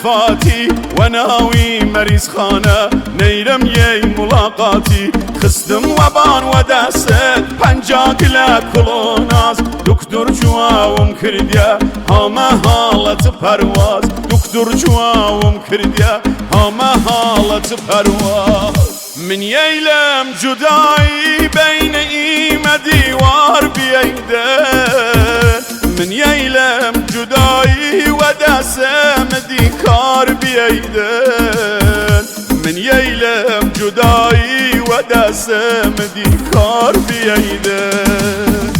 فاتی و ناوی مریض خانه نیرم یی ملاقاتی خستم وبان و دست پنجاگل کلوناز دکتر جواوم کردیا همه حالت پرواز دکتر جواوم کردیا همه حالت پرواز من ییلم جدایی بین ایم دیوار بیایده من ییلم جدایی و دستم دیکار بیایدن من ییلم جدایی و دستم دیکار بیایدن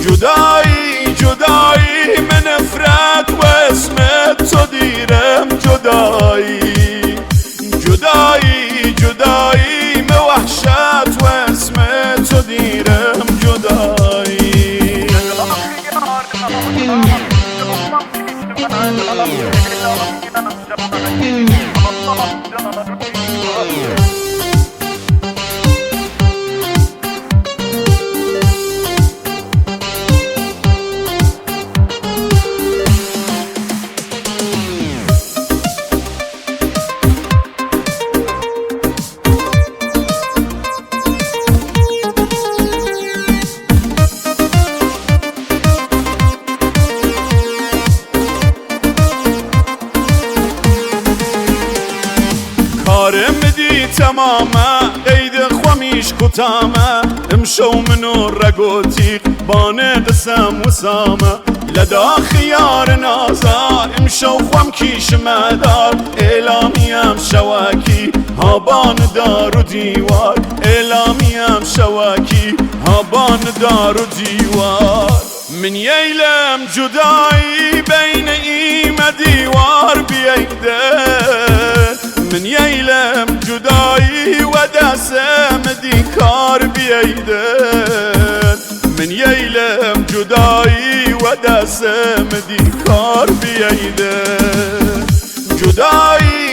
جدایی جدایی من افراد و اسمت تو دیرم جدایی جدایی جدایی من وحشت و اسمت تو دیرم جدایی کارم دی تمامه عید خوامیش کتامه امشو منو رگوتیق بانه قسم و سامه لدا خیار نازا امشو خوام کیش مدار اعلامیم شواکی هابان دار و دیوار اعلامیم شواکی هابان دار و دیوار من ییلم جدایی بین ایم دیوار بیایده من ییلم جدایی و دستم دیکار بیایدن من ییلم جدایی و دستم دیکار بیایدن جدایی